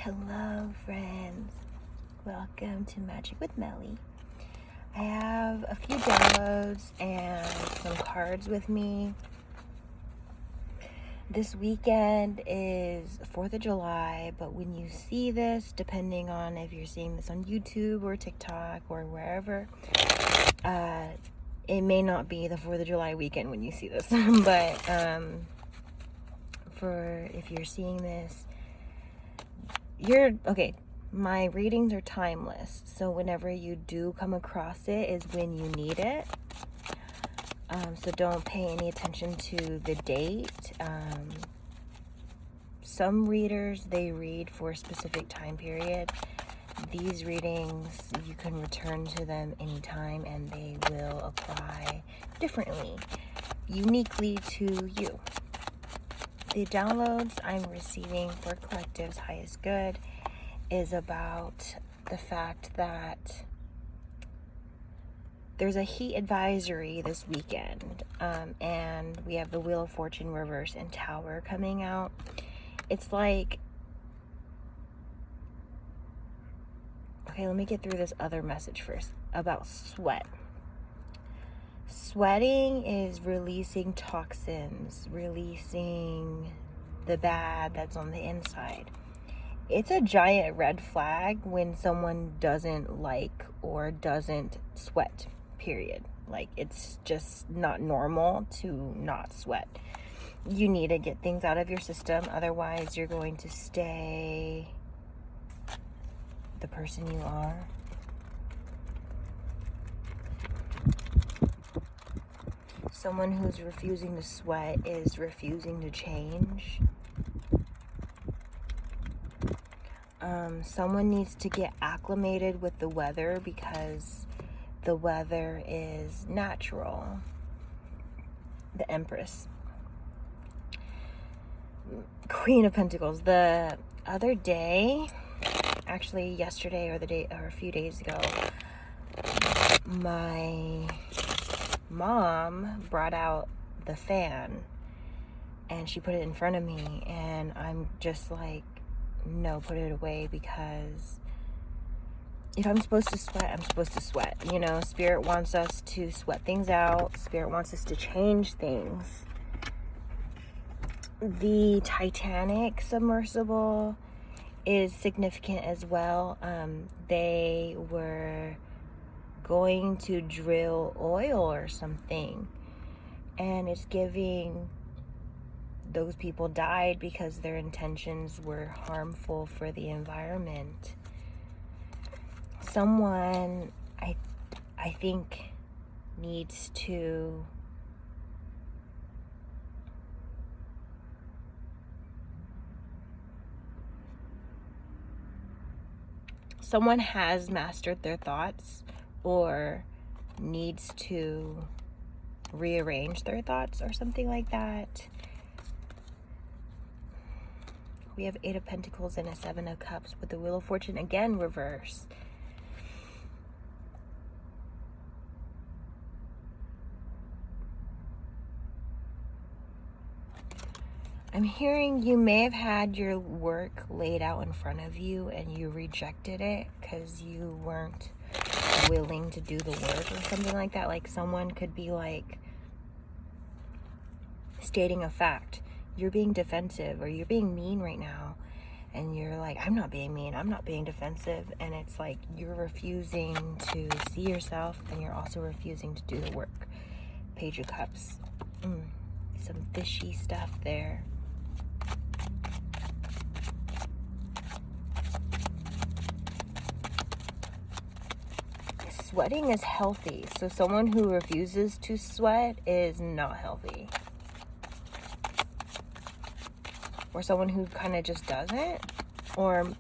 Hello friends, welcome to Magic with Melly. I have a few downloads and some cards with me. This weekend is 4th of July, but when you see this, depending on if you're seeing this on YouTube or TikTok or wherever, it may not be the 4th of July weekend when you see this, but if you're seeing this, my readings are timeless, so whenever you do come across it is when you need it. So don't pay any attention to the date. Some readers, they read for a specific time period. These readings, you can return to them anytime and they will apply differently, uniquely to you. The downloads I'm receiving for Collective's Highest Good is about the fact that there's a heat advisory this weekend, and we have the Wheel of Fortune reverse and Tower coming out. It's like, okay, let me get through this other message first about sweat. Sweating is releasing toxins, releasing the bad that's on the inside. It's a giant red flag when someone doesn't like or doesn't sweat, period. Like, it's just not normal to not sweat. You need to get things out of your system, otherwise you're going to stay the person you are. Someone who's refusing to sweat is refusing to change. Someone needs to get acclimated with the weather because the weather is natural. The Empress. Queen of Pentacles. The other day, actually yesterday or a few days ago, my mom brought out the fan and she put it in front of me, and I'm just like, no, put it away, because if I'm supposed to sweat, I'm supposed to sweat. You know, Spirit wants us to sweat things out. Spirit wants us to change things. The Titanic submersible is significant as well. They were going to drill oil or something, and it's giving those people died because their intentions were harmful for the environment. Someone, I think, needs to someone has mastered their thoughts or needs to rearrange their thoughts or something like that. We have 8 of Pentacles and a 7 of Cups with the Wheel of Fortune again reversed. I'm hearing you may have had your work laid out in front of you and you rejected it because you weren't willing to do the work or something like that. Like, someone could be like stating a fact. You're being defensive or you're being mean right now, and you're like, I'm not being mean, I'm not being defensive, and it's like you're refusing to see yourself and you're also refusing to do the work. Page of Cups. Some fishy stuff there. Sweating is healthy, so someone who refuses to sweat is not healthy. Or someone who kind of just doesn't, or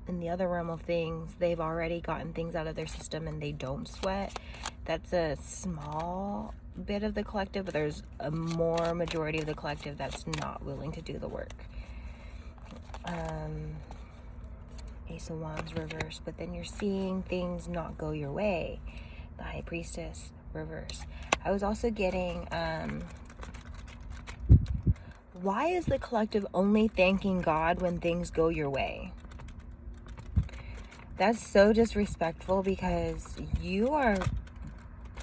in the other realm of things, they've already gotten things out of their system and they don't sweat. That's a small bit of the collective, but there's a more majority of the collective that's not willing to do the work. Ace of Wands reverse, but then you're seeing things not go your way. The High Priestess reverse. I was also getting Why is the collective only thanking God when things go your way? That's so disrespectful, because you are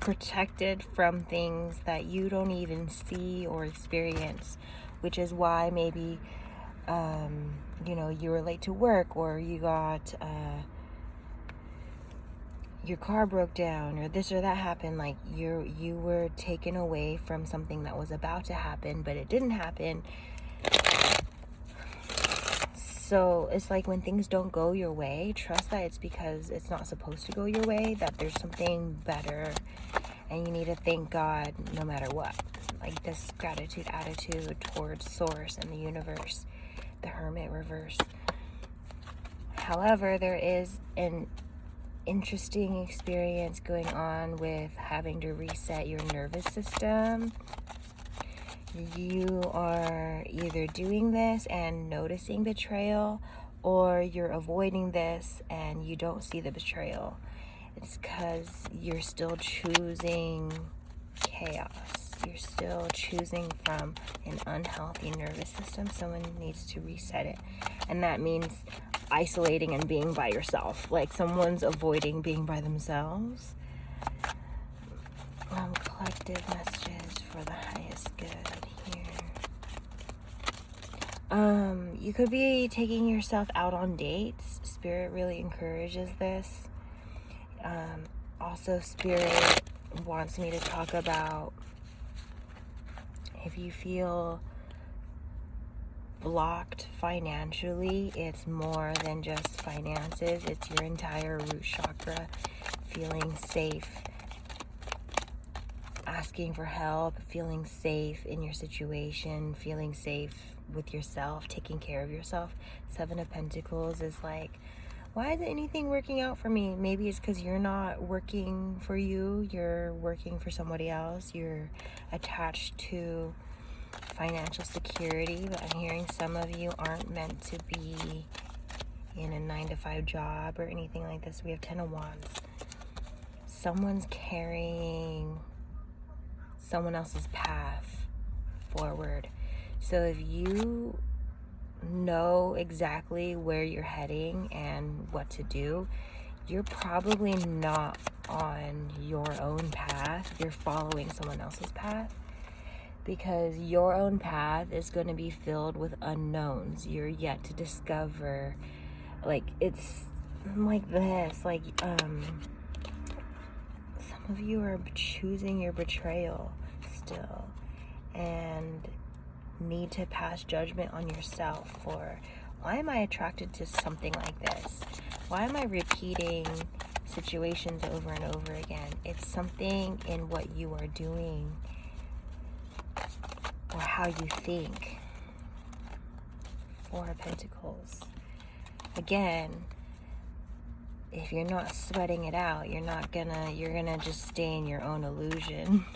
protected from things that you don't even see or experience, which is why maybe you were late to work, or you got your car broke down, or this or that happened. Like you were taken away from something that was about to happen, but it didn't happen. So it's like, when things don't go your way, trust that it's because it's not supposed to go your way, that there's something better, and you need to thank God no matter what. Like this gratitude attitude towards source and the universe, the Hermit reverse. However, there is an interesting experience going on with having to reset your nervous system. You are either doing this and noticing betrayal, or you're avoiding this and you don't see the betrayal. It's because you're still choosing chaos. You're still choosing from an unhealthy nervous system. Someone needs to reset it. And that means isolating and being by yourself. Like someone's avoiding being by themselves. Collective messages for the highest good here. You could be taking yourself out on dates. Spirit really encourages this. Also, Spirit wants me to talk about, if you feel blocked financially, it's more than just finances. It's your entire root chakra. Feeling safe, asking for help, feeling safe in your situation, feeling safe with yourself, taking care of yourself. 7 of Pentacles is like, why isn't anything working out for me? Maybe it's because you're not working for you. You're working for somebody else. You're attached to financial security. But I'm hearing some of you aren't meant to be in a 9-to-5 job or anything like this. We have 10 of Wands. Someone's carrying someone else's path forward. So if you know exactly where you're heading and what to do, you're probably not on your own path. You're following someone else's path, because your own path is going to be filled with unknowns. You're yet to discover. Like, it's like this, like some of you are choosing your betrayal still, and need to pass judgment on yourself for, why am I attracted to something like this? Why am I repeating situations over and over again? It's something in what you are doing or how you think. 4 of Pentacles. Again, if you're not sweating it out, you're gonna just stay in your own illusion.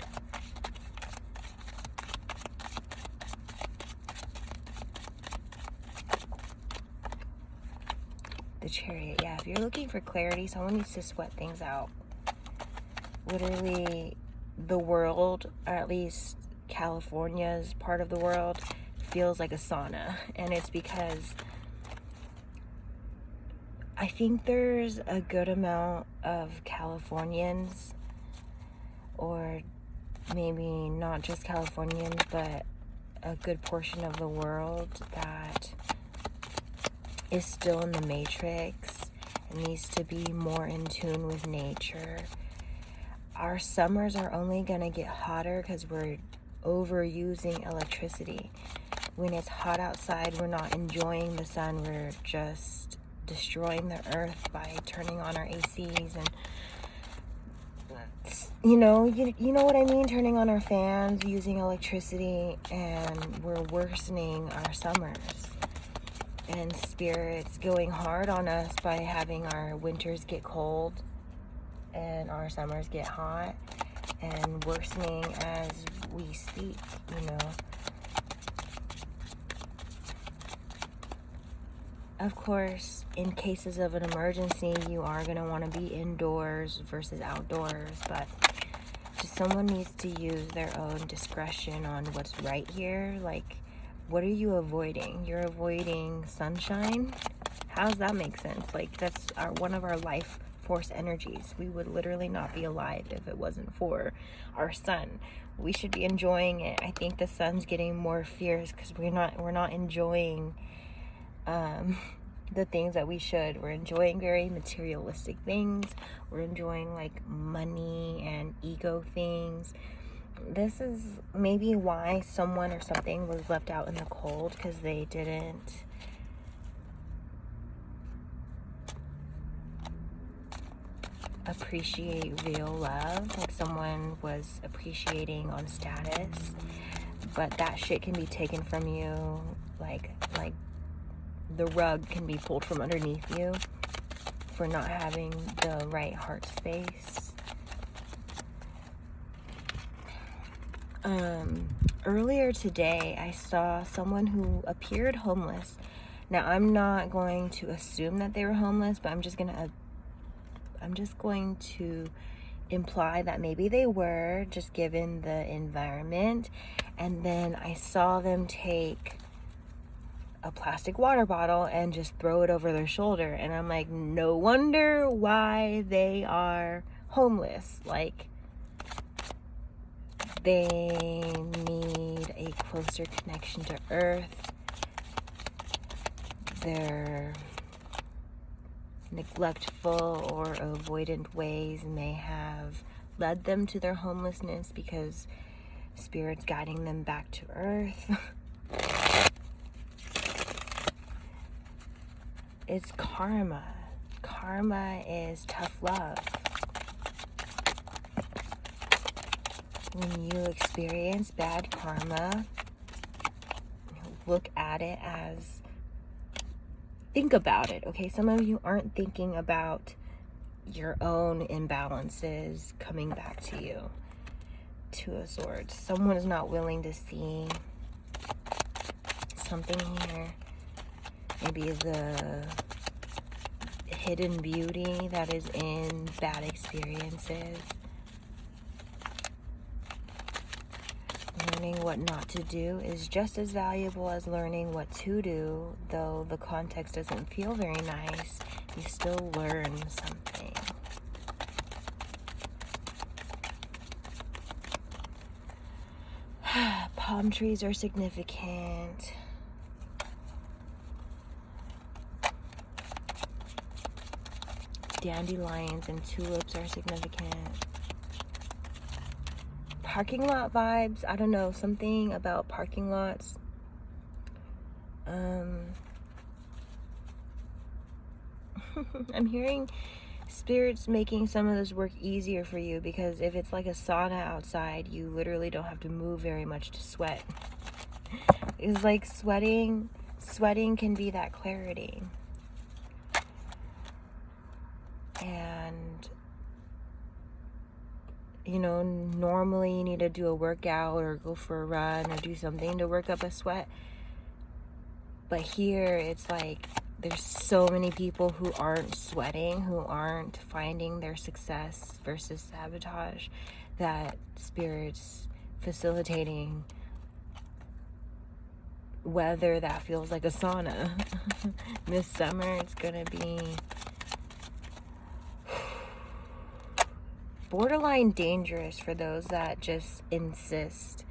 The Chariot. Yeah, if you're looking for clarity, someone needs to sweat things out. Literally, the world, or at least California's part of the world, feels like a sauna. And it's because I think there's a good amount of Californians, or maybe not just Californians, but a good portion of the world that is still in the matrix and needs to be more in tune with nature. Our summers are only going to get hotter because we're overusing electricity. When it's hot outside, we're not enjoying the sun. We're just destroying the earth by turning on our ACs and, you know what I mean? Turning on our fans, using electricity, and we're worsening our summers. And Spirit's going hard on us by having our winters get cold and our summers get hot, and worsening as we speak, Of course, in cases of an emergency, you are going to want to be indoors versus outdoors, but just someone needs to use their own discretion on what's right here. Like, what are you avoiding? You're avoiding sunshine? How does that make sense? Like, that's one of our life force energies. We would literally not be alive if it wasn't for our sun. We should be enjoying it. I think the sun's getting more fierce because we're not enjoying the things that we should. We're enjoying very materialistic things. We're enjoying like money and ego things. This is maybe why someone or something was left out in the cold, because they didn't appreciate real love. Like, someone was appreciating on status, but that shit can be taken from you. Like the rug can be pulled from underneath you for not having the right heart space. Earlier today, I saw someone who appeared homeless. Now, I'm not going to assume that they were homeless, but I'm just going to imply that maybe they were, just given the environment. And then I saw them take a plastic water bottle and just throw it over their shoulder. And I'm like, no wonder why they are homeless. Like, they need a closer connection to earth. Their neglectful or avoidant ways may have led them to their homelessness, because Spirit's guiding them back to earth. It's karma. Karma is tough love. When you experience bad karma, look at it as, think about it, okay? Some of you aren't thinking about your own imbalances coming back to you. Two of Swords. Someone is not willing to see something here. Maybe the hidden beauty that is in bad experiences. Learning what not to do is just as valuable as learning what to do. Though the context doesn't feel very nice, you still learn something. Palm trees are significant. Dandelions and tulips are significant. Parking lot vibes, I don't know, something about parking lots. I'm hearing Spirit's making some of this work easier for you, because if it's like a sauna outside, you literally don't have to move very much to sweat. It's like sweating can be that clarity. And, you know, normally you need to do a workout or go for a run or do something to work up a sweat. But here it's like there's so many people who aren't sweating, who aren't finding their success versus sabotage, that Spirit's facilitating weather that feels like a sauna. This summer it's gonna be borderline dangerous for those that just insist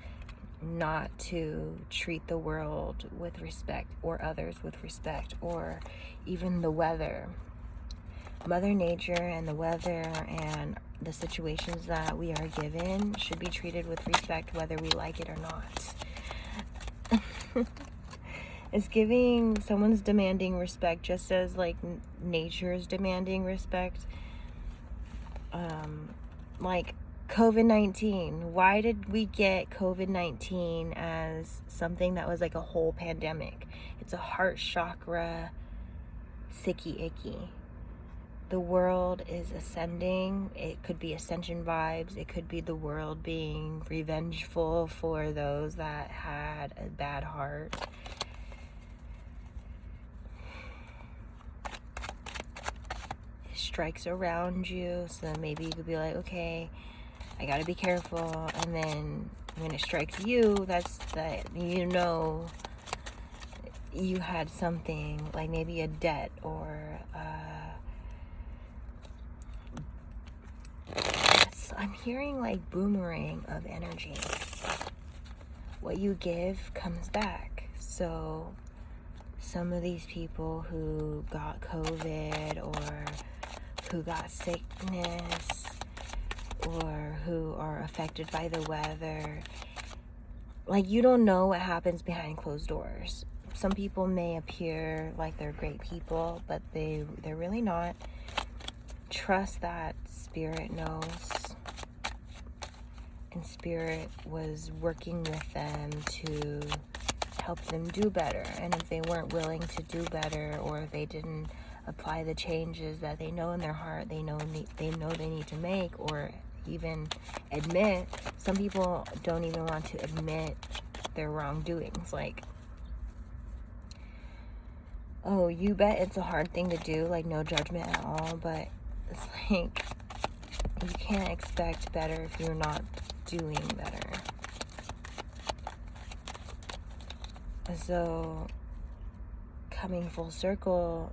not to treat the world with respect, or others with respect, or even the weather. Mother Nature and the weather and the situations that we are given should be treated with respect, whether we like it or not. It's giving, someone's demanding respect, just as like nature is demanding respect. Like COVID-19. Why did we get COVID-19 as something that was like a whole pandemic? It's a heart chakra sicky icky. The world is ascending. It could be ascension vibes. It could be the world being revengeful for those that had a bad heart. It strikes around you, so maybe you could be like, okay, I gotta be careful. And then when it strikes you, that's that, you know, you had something like maybe a debt or I'm hearing like boomerang of energy. What you give comes back. So some of these people who got COVID or who got sickness or who are affected by the weather, like, you don't know what happens behind closed doors. Some people may appear like they're great people, but they're really not. Trust that Spirit knows, and Spirit was working with them to help them do better. And if they weren't willing to do better, or if they didn't apply the changes that they know in their heart they know they need to make, or even admit, some people don't even want to admit their wrongdoings. Like, oh, you bet it's a hard thing to do, like no judgment at all, but it's like you can't expect better if you're not doing better. So coming full circle,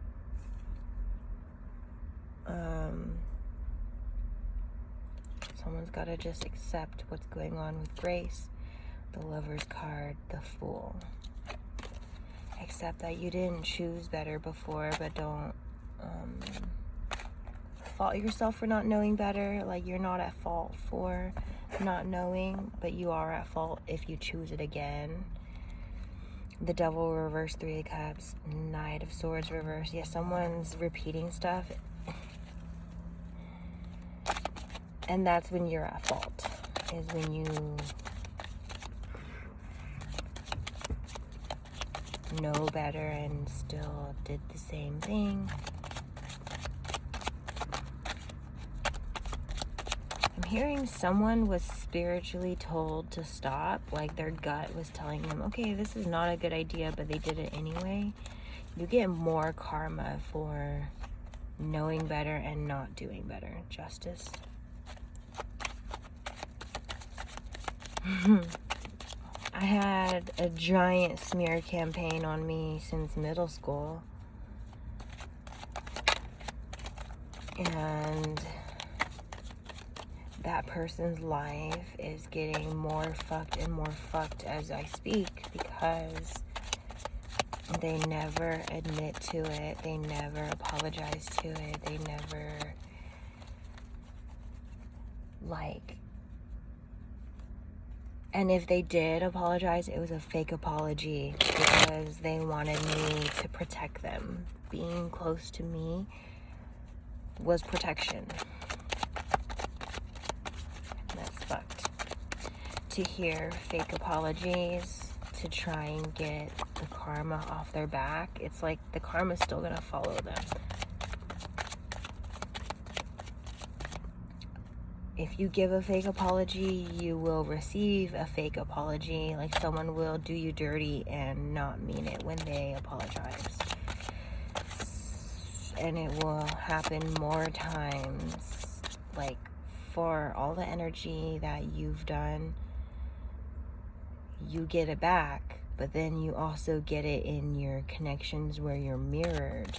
someone's got to just accept what's going on with grace. The Lover's card, the Fool. Accept that you didn't choose better before, but don't fault yourself for not knowing better. Like, you're not at fault for not knowing, but you are at fault if you choose it again. The Devil reverse, 3 of Cups, Knight of Swords reverse. Yeah, someone's repeating stuff, and that's when you're at fault, is when you know better and still did the same thing. I'm hearing someone was spiritually told to stop, like their gut was telling them, okay, this is not a good idea, but they did it anyway. You get more karma for knowing better and not doing better. Justice. I had a giant smear campaign on me since middle school. And that person's life is getting more fucked and more fucked as I speak, because they never admit to it. They never apologize to it. They never, like, and if they did apologize, it was a fake apology because they wanted me to protect them. Being close to me was protection. That's fucked. To hear fake apologies to try and get the karma off their back, it's like the karma's still gonna follow them. If you give a fake apology, you will receive a fake apology. Like, someone will do you dirty and not mean it when they apologize. And it will happen more times. Like, for all the energy that you've done, you get it back, but then you also get it in your connections where you're mirrored.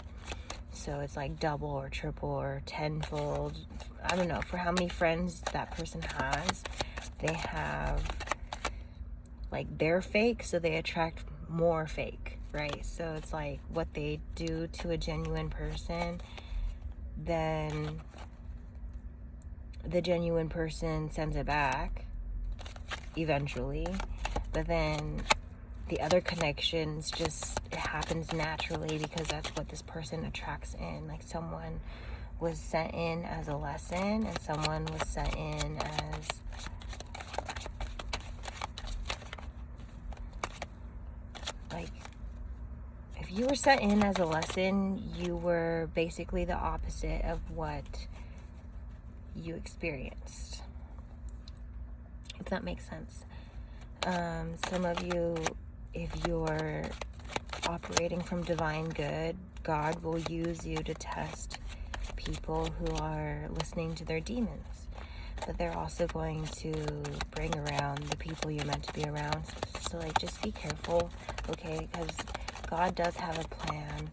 So it's like double or triple or tenfold. I don't know, for how many friends that person has, they have, like, they're fake, so they attract more fake, right? So it's like what they do to a genuine person, then the genuine person sends it back eventually, but then the other connections just, it happens naturally because that's what this person attracts in. Like, someone was sent in as a lesson, and someone was sent in as like, if you were sent in as a lesson, you were basically the opposite of what you experienced, if that makes sense. Some of you, if you're operating from divine good, God will use you to test people who are listening to their demons. But they're also going to bring around the people you're meant to be around. So like, just be careful, okay? Because God does have a plan.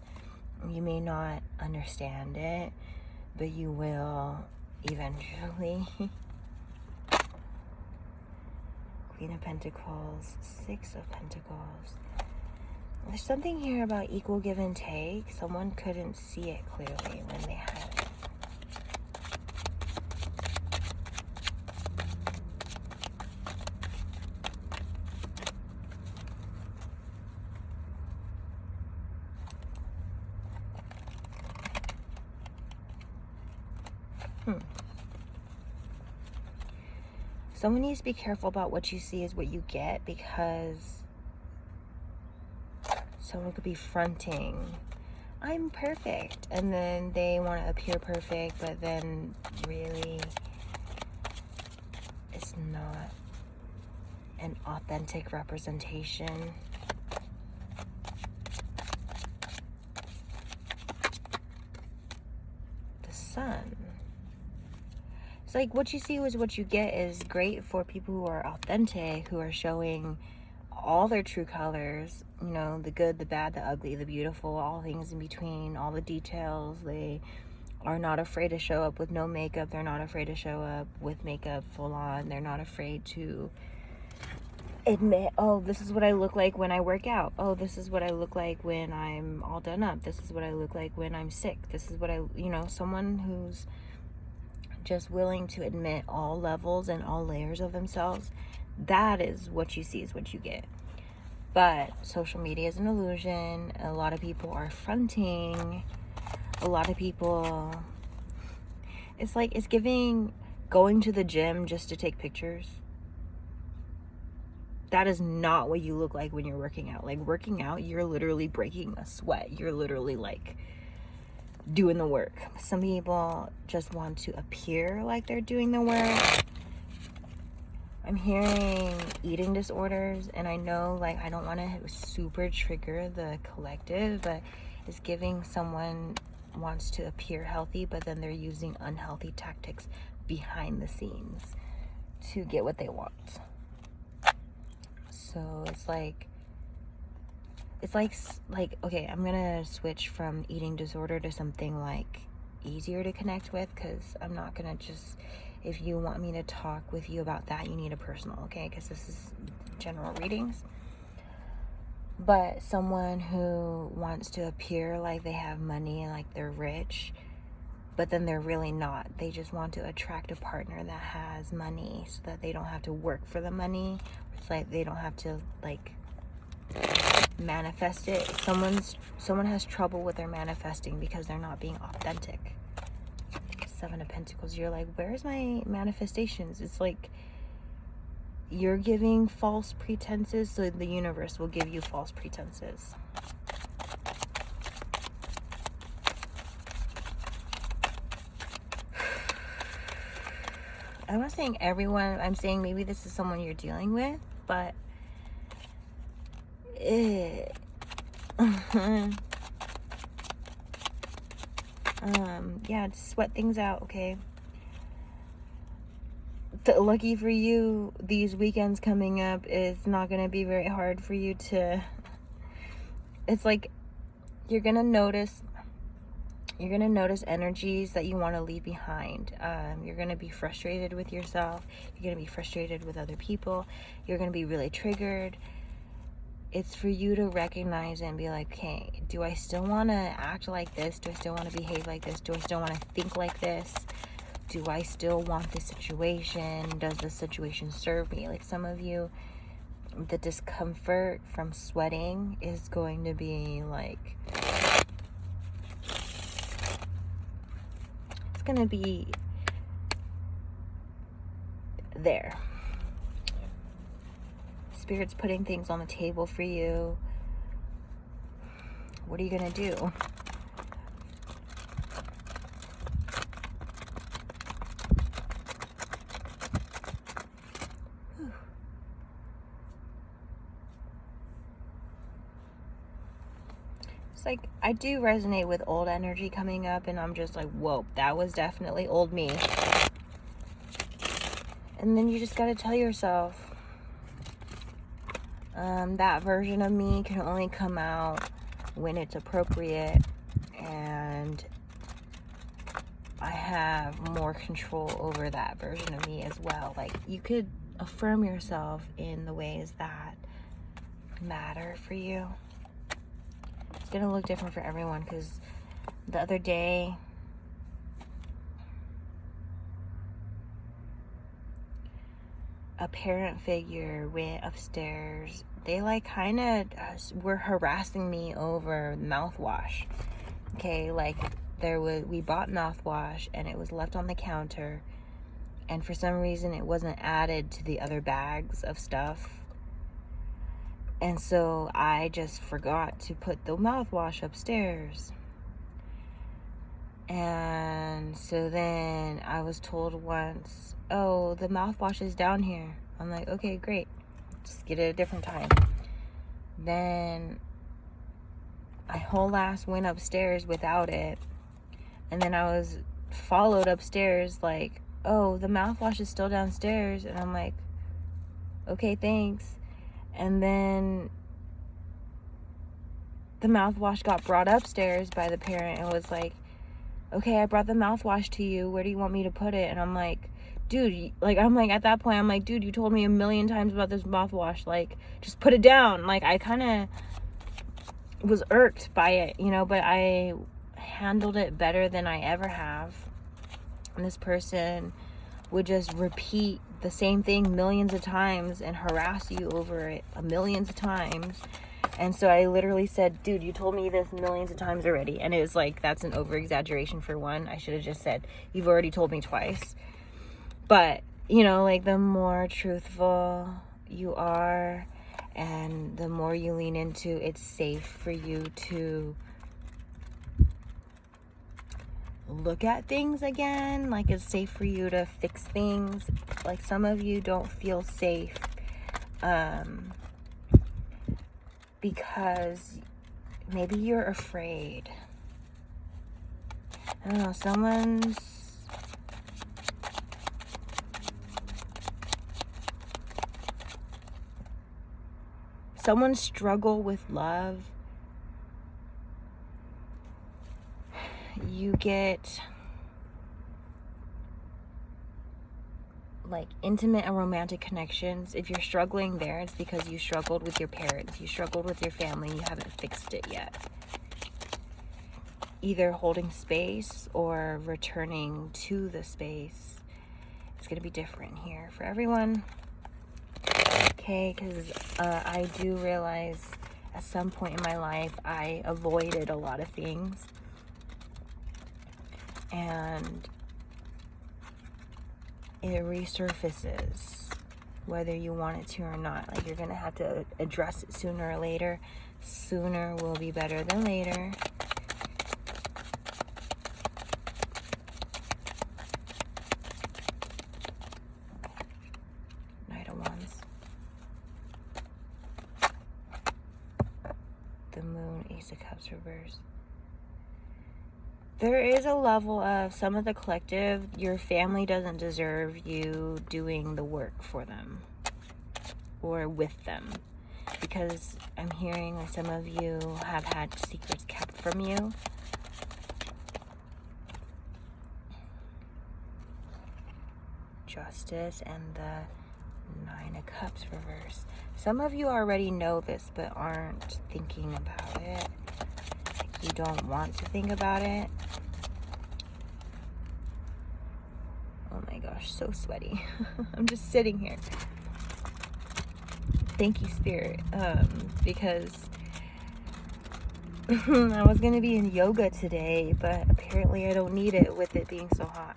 You may not understand it, but you will eventually. Queen of Pentacles, Six of Pentacles. There's something here about equal give and take. Someone couldn't see it clearly when they had it. Someone needs to be careful about what you see is what you get, because someone could be fronting, I'm perfect, and then they want to appear perfect, but then really it's not an authentic representation. The Sun. It's like what you see is what you get is great for people who are authentic, who are showing all their true colors, you know, the good, the bad, the ugly, the beautiful, all things in between, all the details. They are not afraid to show up with no makeup. They're not afraid to show up with makeup full on. They're not afraid to admit, oh, this is what I look like when I work out. Oh, this is what I look like when I'm all done up. This is what I look like when I'm sick. This is what someone who's just willing to admit all levels and all layers of themselves. That is what you see is what you get. But social media is an illusion. A lot of people are fronting. A lot of people, it's like, it's giving going to the gym just to take pictures. That is not what you look like when you're working out. Like, working out, you're literally breaking a sweat. You're literally like doing the work. Some people just want to appear like they're doing the work. I'm hearing eating disorders, and I know, like, I don't want to super trigger the collective, but it's giving someone wants to appear healthy, but then they're using unhealthy tactics behind the scenes to get what they want. So it's like okay, I'm gonna switch from eating disorder to something like easier to connect with, because I'm not gonna just, if you want me to talk with you about that, you need a personal, okay? Because this is general readings. But someone who wants to appear like they have money and like they're rich, but then they're really not. They just want to attract a partner that has money so that they don't have to work for the money. It's like they don't have to like manifest it. Someone has trouble with their manifesting because they're not being authentic. Seven of Pentacles. You're like, where's my manifestations? It's like you're giving false pretenses, so the universe will give you false pretenses. I'm not saying everyone, I'm saying maybe this is someone you're dealing with, but yeah, just sweat things out, okay? Lucky for you, these weekends coming up is not going to be very hard for you to, it's like you're going to notice energies that you want to leave behind. You're going to be frustrated with yourself. You're going to be frustrated with other people. You're going to be really triggered. It's for you to recognize and be like, okay, do I still want to act like this? Do I still want to behave like this? Do I still want to think like this? Do I still want this situation? Does this situation serve me? Like, some of you, the discomfort from sweating is going to be like, it's going to be there. Spirit's putting things on the table for you. What are you going to do? It's like, I do resonate with old energy coming up, and I'm just like, whoa, that was definitely old me. And then you just got to tell yourself, that version of me can only come out when it's appropriate, and I have more control over that version of me as well. Like, you could affirm yourself in the ways that matter for you. It's gonna look different for everyone, because the other day a parent figure went upstairs. They like kind of were harassing me over mouthwash. Okay, like we bought mouthwash and it was left on the counter, and for some reason it wasn't added to the other bags of stuff. And so I just forgot to put the mouthwash upstairs. And so then I was told once, oh, the mouthwash is down here. I'm like, okay, great. Just get it a different time. Then I whole ass went upstairs without it. And then I was followed upstairs like, oh, the mouthwash is still downstairs. And I'm like, okay, thanks. And then the mouthwash got brought upstairs by the parent and was like, okay, I brought the mouthwash to you. Where do you want me to put it? And I'm like, dude, like, at that point, I'm like, dude, you told me a million times about this mouthwash. Like, just put it down. Like, I kind of was irked by it, you know, but I handled it better than I ever have. And this person would just repeat the same thing millions of times and harass you over it millions of times. And so I literally said, dude, you told me this millions of times already. And it was like, that's an over exaggeration for one. I should have just said, you've already told me twice. But, you know, like, the more truthful you are and the more you lean into, it's safe for you to look at things again. Like, it's safe for you to fix things. Like, some of you don't feel safe because maybe you're afraid. I don't know, someone's struggle with love. You get like intimate and romantic connections. If you're struggling there, it's because you struggled with your parents, you struggled with your family, you haven't fixed it yet. Either holding space or returning to the space. It's going to be different here for everyone. Okay, because I do realize at some point in my life I avoided a lot of things. And it resurfaces whether you want it to or not. Like, you're gonna have to address it sooner or later. Sooner will be better than later. Knight of Wands. The Moon, Ace of Cups reverse. There is a level of some of the collective, your family doesn't deserve you doing the work for them or with them, because I'm hearing that some of you have had secrets kept from you. Justice and the Nine of Cups reverse. Some of you already know this but aren't thinking about it. You don't want to think about it. Oh my gosh, so sweaty. I'm just sitting here. Thank you, Spirit, because I was going to be in yoga today, but apparently I don't need it with it being so hot.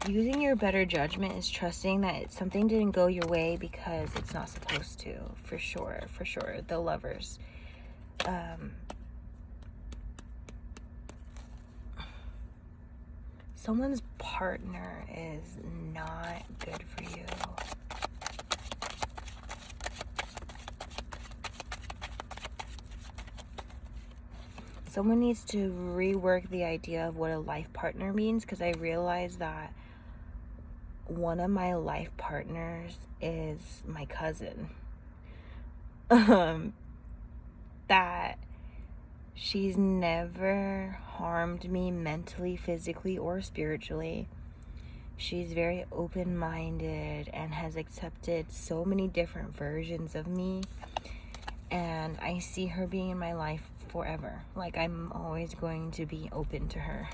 Using your better judgment is trusting that something didn't go your way because it's not supposed to. For sure, for sure. The Lovers. Someone's partner is not good for you. Someone needs to rework the idea of what a life partner means, because I realized that one of my life partners is my cousin. That she's never harmed me mentally, physically, or spiritually. She's very open-minded and has accepted so many different versions of me. And I see her being in my life forever. Like, I'm always going to be open to her.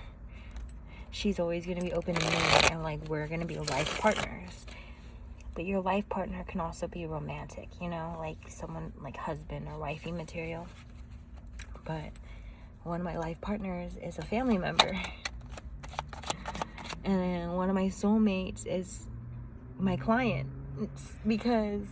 She's always going to be open to me, and like, we're going to be life partners. But your life partner can also be romantic, you know, like someone like husband or wifey material. But one of my life partners is a family member. And then one of my soulmates is my client. It's because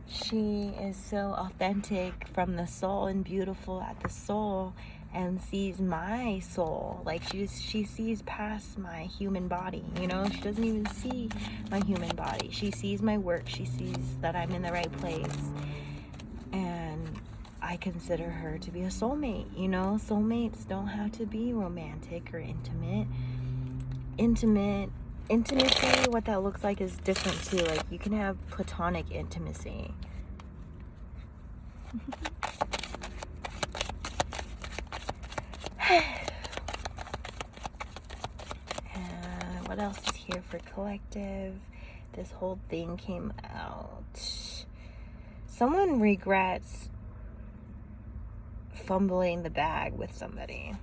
she is so authentic from the soul and beautiful at the soul, and sees my soul. Like, she sees past my human body, you know? She doesn't even see my human body. She sees my work. She sees that I'm in the right place. And I consider her to be a soulmate, you know? Soulmates don't have to be romantic or intimate. Intimacy, what that looks like is different too. Like, you can have platonic intimacy. And what else is here for collective? This whole thing came out. Someone regrets fumbling the bag with somebody.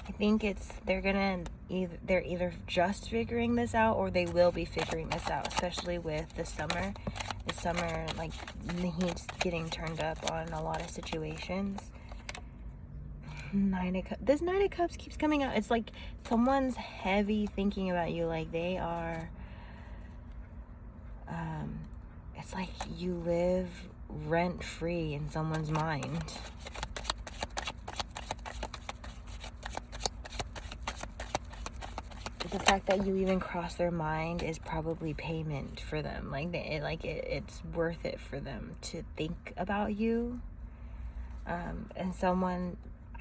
I think they're either just figuring this out, or they will be figuring this out, especially with the summer. The summer, like, the heat's getting turned up on a lot of situations. This Nine of Cups keeps coming out. It's like someone's heavy thinking about you. Like, they are, it's like you live rent-free in someone's mind. The fact that you even cross their mind is probably payment for them. Like, it's worth it for them to think about you. And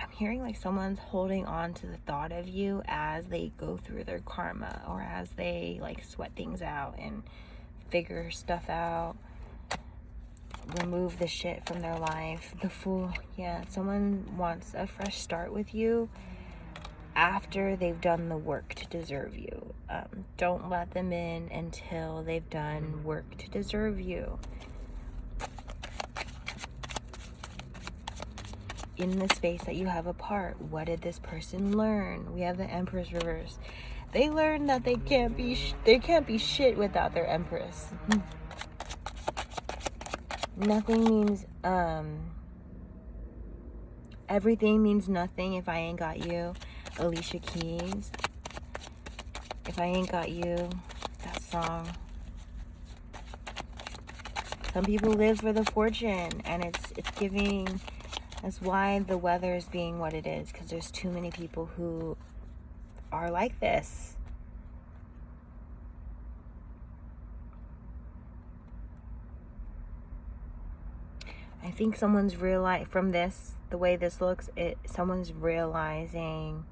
I'm hearing like someone's holding on to the thought of you as they go through their karma, or as they like sweat things out and figure stuff out, remove the shit from their life. The Fool, yeah, someone wants a fresh start with you after they've done the work to deserve you. Don't let them in until they've done work to deserve you. In the space that you have apart, what did this person learn? We have the Empress reverse. They learned that they can't be shit without their Empress. Nothing means everything means nothing if I ain't got you. Alicia Keys. If I ain't got you, that song. Some people live for the fortune, and it's giving. That's why the weather is being what it is, because there's too many people who are like this. I think someone's from this, the way this looks, someone's realizing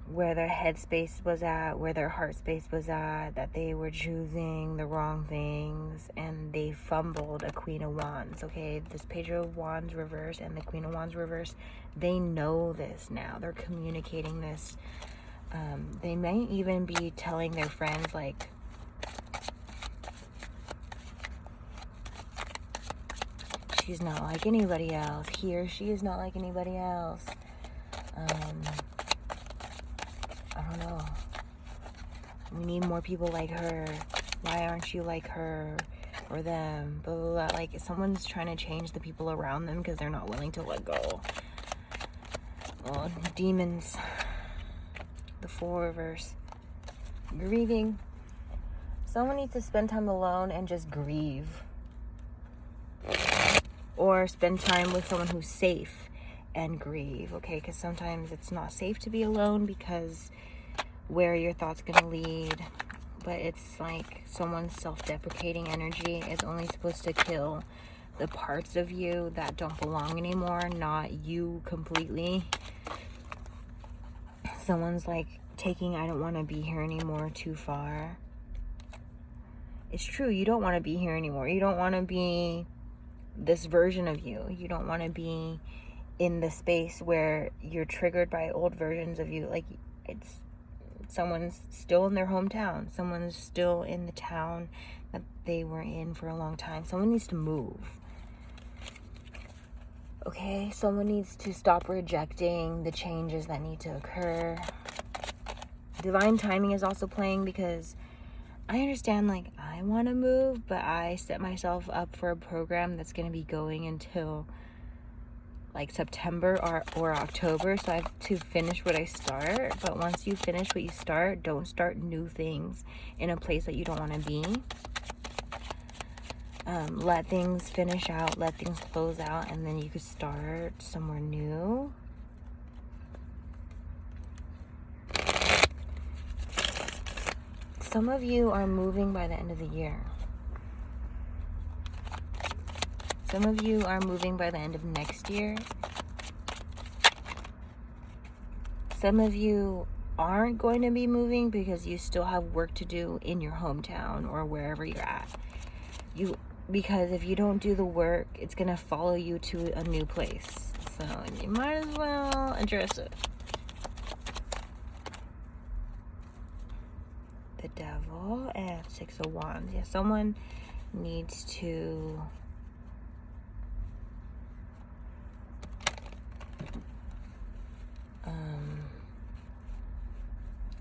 where their headspace was at, where their heart space was at, that they were choosing the wrong things, and they fumbled a Queen of Wands. Okay, this Page of Wands reverse and the Queen of Wands reverse, they know this now. They're communicating this. They may even be telling their friends, like, she's not like anybody else. He or she is not like anybody else. I don't know. We need more people like her. Why aren't you like her or them? Blah, blah, blah. Like, someone's trying to change the people around them because they're not willing to let go. Oh, demons. The Fool reverse. Grieving. Someone needs to spend time alone and just grieve. Or spend time with someone who's safe and grieve, okay? Because sometimes it's not safe to be alone, because where your thoughts gonna lead. But it's like someone's self-deprecating energy is only supposed to kill the parts of you that don't belong anymore, not you completely. Someone's like taking I don't want to be here anymore too far. It's true, you don't want to be here anymore. You don't want to be this version of you. You don't want to be in the space where you're triggered by old versions of you. Like, it's someone's still in their hometown. Someone's still in the town that they were in for a long time. Someone needs to move. Okay, someone needs to stop rejecting the changes that need to occur. Divine timing is also playing, because I understand, like, I want to move, but I set myself up for a program that's going to be going until like September or October, so I have to finish what I start. But once you finish what you start, don't start new things in a place that you don't want to be. Let things finish out, let things close out, and then you could start somewhere new. Some of you are moving by the end of the year. Some of you are moving by the end of next year. Some of you aren't going to be moving because you still have work to do in your hometown or wherever you're at. Because if you don't do the work, it's going to follow you to a new place. So you might as well address it. The Devil and Six of Wands. Yeah, someone needs to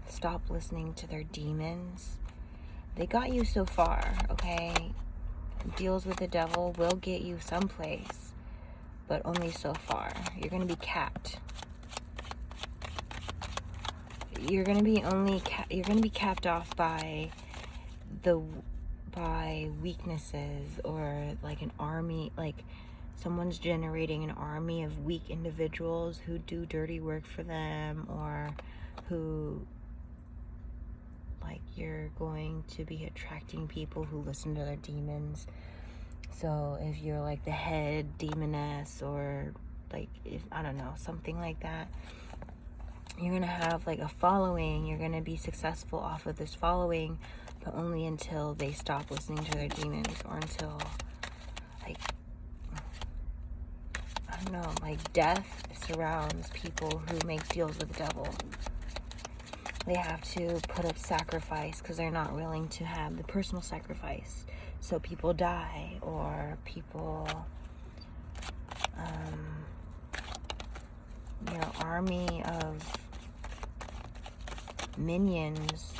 stop listening to their demons. They got you so far, okay? Deals with the devil will get you someplace, but only so far. You're going to be capped. You're going to be capped off by weaknesses, or like an army, like someone's generating an army of weak individuals who do dirty work for them, or who, like, you're going to be attracting people who listen to their demons. So if you're like the head demoness, or like, if I don't know, something like that, you're gonna have like a following. You're gonna be successful off of this following, but only until they stop listening to their demons, or until, like, I don't know, like death surrounds people who make deals with the devil. They have to put up sacrifice because they're not willing to have the personal sacrifice. So people die, or people, your army of minions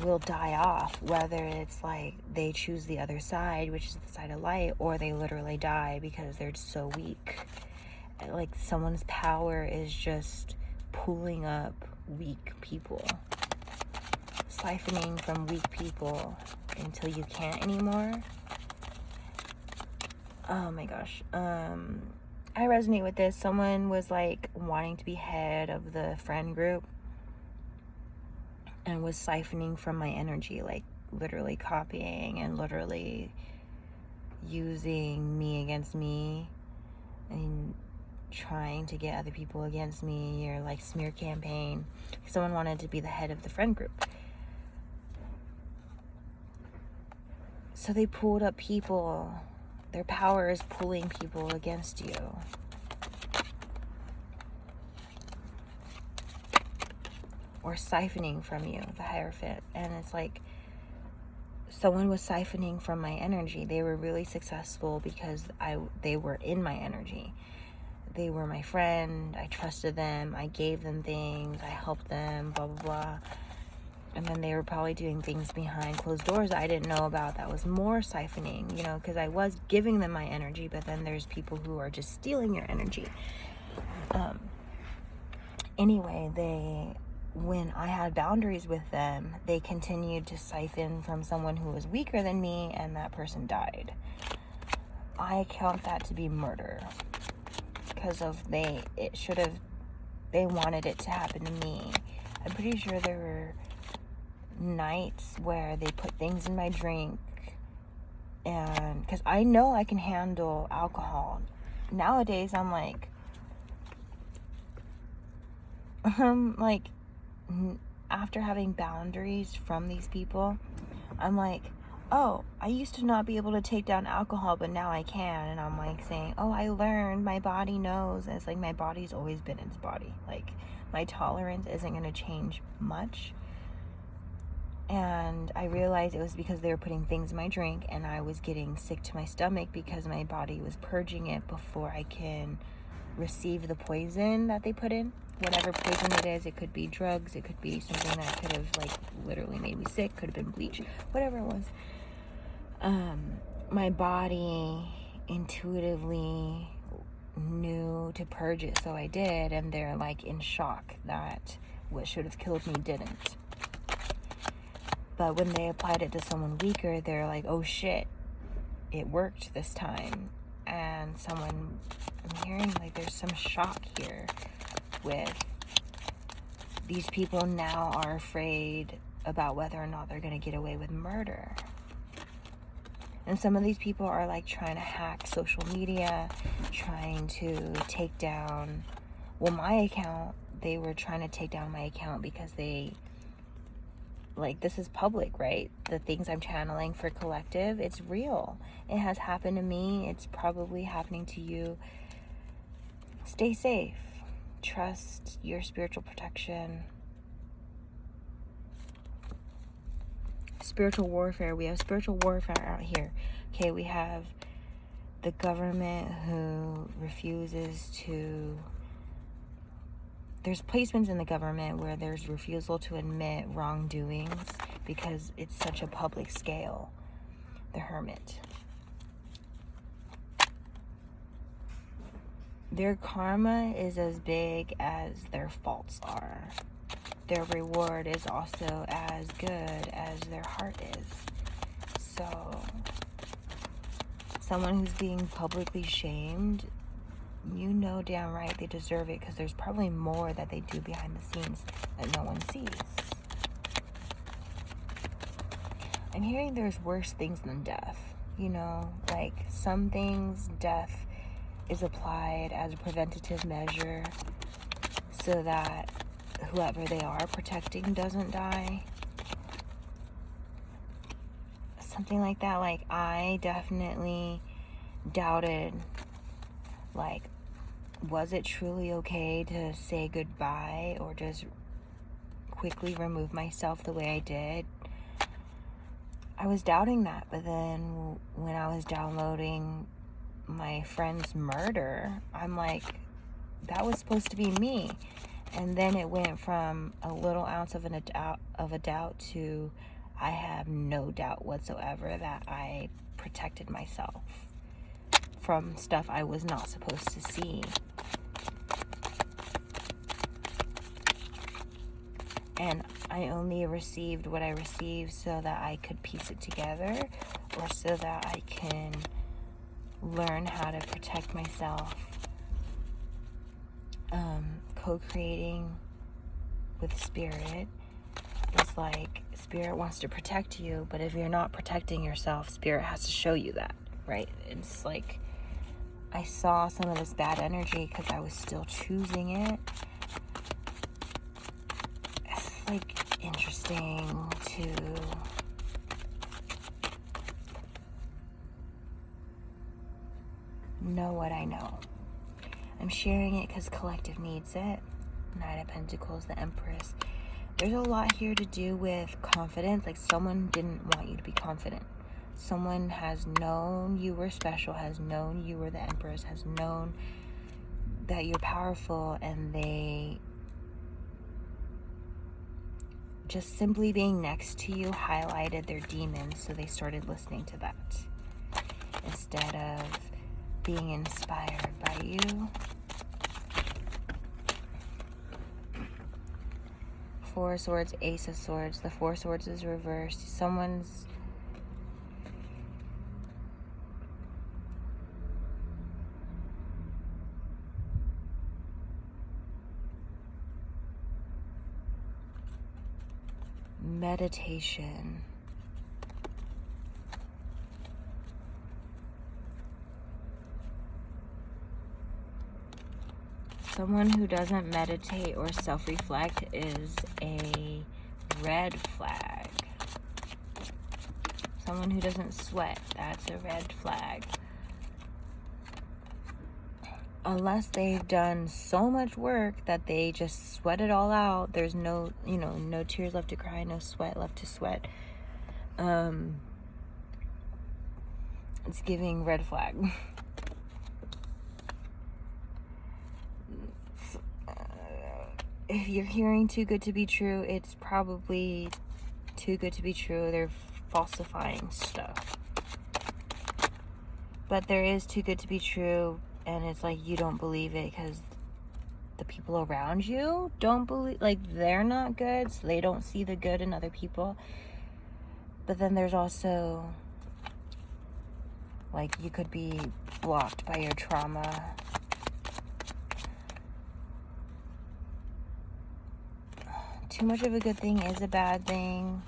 will die off, whether it's like they choose the other side, which is the side of light, or they literally die because they're so weak. Like, someone's power is just pulling up weak people, siphoning from weak people until you can't anymore. Oh my gosh. I resonate with this. Someone was like wanting to be head of the friend group and was siphoning from my energy, like literally copying and literally using me against me, and trying to get other people against me, or like smear campaign. Someone wanted to be the head of the friend group, so they pulled up people. Their power is pulling people against you. Or siphoning from you, the Hierophant. And it's like, someone was siphoning from my energy. They were really successful because they were in my energy. They were my friend. I trusted them. I gave them things. I helped them, blah, blah, blah. And then they were probably doing things behind closed doors that I didn't know about that was more siphoning, you know, because I was giving them my energy, but then there's people who are just stealing your energy. Anyway, when I had boundaries with them, they continued to siphon from someone who was weaker than me, and that person died. I count that to be murder, because they wanted it to happen to me. I'm pretty sure there were nights where they put things in my drink And because I know I can handle alcohol. Nowadays, I'm like, after having boundaries from these people, I'm like, oh, I used to not be able to take down alcohol, but now I can. And I'm like saying, oh, I learned, my body knows. And it's like, my body's always been its body. Like, my tolerance isn't going to change much. And I realized it was because they were putting things in my drink, and I was getting sick to my stomach because my body was purging it before I can receive the poison that they put in. Whatever poison it is, it could be drugs, it could be something that could have like literally made me sick, could have been bleach, whatever it was. My body intuitively knew to purge it, so I did, and they're like in shock that what should have killed me didn't. But when they applied it to someone weaker, they're like, oh shit, it worked this time. And I'm hearing like there's some shock here with these people now are afraid about whether or not they're going to get away with murder. And some of these people are like trying to hack social media, trying to take down, my account. They were trying to take down my account because this is public, right? The things I'm channeling for collective, it's real. It has happened to me. It's probably happening to you. Stay safe. Trust your spiritual protection. Spiritual warfare. We have spiritual warfare out here. Okay, we have the government who refuses to... There's placements in the government where there's refusal to admit wrongdoings because it's such a public scale. The Hermit. Their karma is as big as their faults are. Their reward is also as good as their heart is. So, someone who's being publicly shamed, you know damn right they deserve it, because there's probably more that they do behind the scenes that no one sees. I'm hearing there's worse things than death. You know, like some things, death is applied as a preventative measure so that whoever they are protecting doesn't die. Something like that. Like, I definitely doubted, like, was it truly okay to say goodbye or just quickly remove myself the way I did? I was doubting that, but then when I was downloading my friend's murder, I'm like, that was supposed to be me. And then it went from a little ounce of a doubt to I have no doubt whatsoever that I protected myself from stuff I was not supposed to see. And I only received what I received so that I could piece it together, or so that I can learn how to protect myself. Co-creating with spirit is like, spirit wants to protect you, but if you're not protecting yourself, spirit has to show you that, right? It's like, I saw some of this bad energy because I was still choosing it. It's like interesting to know what I know. I'm sharing it because collective needs it. Knight of Pentacles, the Empress. There's a lot here to do with confidence. Like, someone didn't want you to be confident. Someone has known you were special, has known you were the Empress, has known that you're powerful, and they just simply being next to you highlighted their demons, so they started listening to that instead of being inspired by you. Four of Swords, Ace of Swords. The Four of Swords is reversed. Someone's meditation. Someone who doesn't meditate or self-reflect is a red flag. Someone who doesn't sweat, that's a red flag. Unless they've done so much work that they just sweat it all out, there's no, no tears left to cry, no sweat left to sweat. It's giving red flag. If you're hearing too good to be true, it's probably too good to be true. They're falsifying stuff. But there is too good to be true, and it's like you don't believe it because the people around you don't believe, like they're not good, so they don't see the good in other people. But then there's also, like, you could be blocked by your trauma. Too much of a good thing is a bad thing.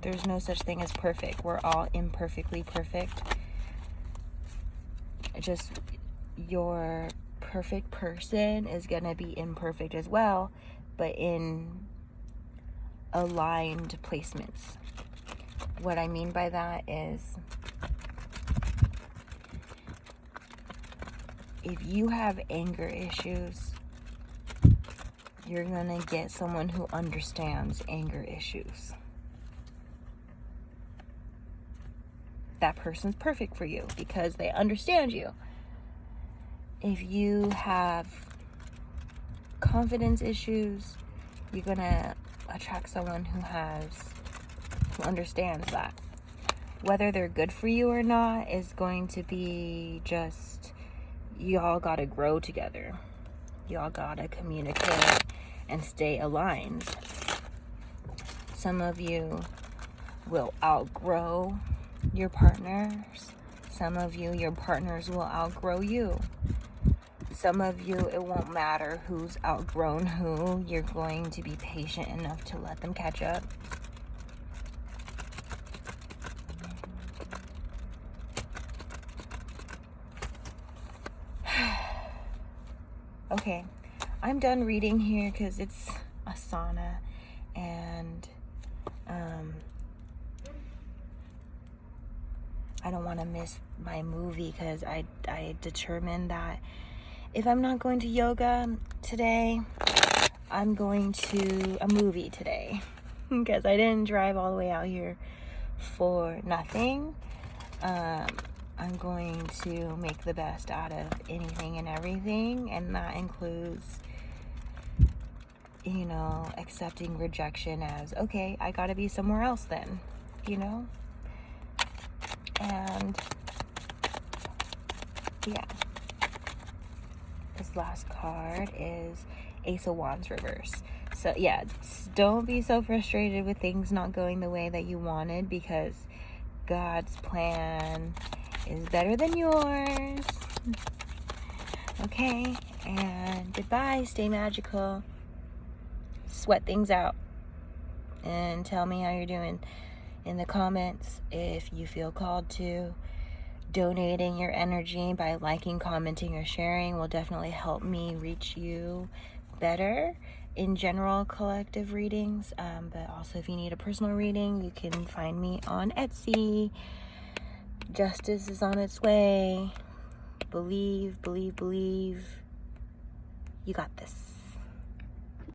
There's no such thing as perfect. We're all imperfectly perfect. Just your perfect person is gonna be imperfect as well, but in aligned placements. What I mean by that is, if you have anger issues, you're gonna get someone who understands anger issues. That person's perfect for you because they understand you. If you have confidence issues, you're gonna attract someone who understands that. Whether they're good for you or not is going to be just, y'all gotta grow together. Y'all gotta communicate and stay aligned. Some of you will outgrow your partners. Some of you, your partners will outgrow you. Some of you, it won't matter who's outgrown who. You're going to be patient enough to let them catch up. Okay, I'm done reading here because it's a sauna, and I don't want to miss my movie because I determined that if I'm not going to yoga today, I'm going to a movie today because I didn't drive all the way out here for nothing. I'm going to make the best out of anything and everything, and that includes, accepting rejection as, okay, I gotta be somewhere else then, and yeah. This last card is Ace of Wands reverse. So yeah, don't be so frustrated with things not going the way that you wanted, because God's plan is better than yours. Okay, and goodbye. Stay magical. Sweat things out. And tell me how you're doing in the comments. If you feel called to, donating your energy by liking, commenting, or sharing will definitely help me reach you better in general collective readings. But also, if you need a personal reading, you can find me on Etsy. Justice is on its way. Believe, believe, believe. You got this.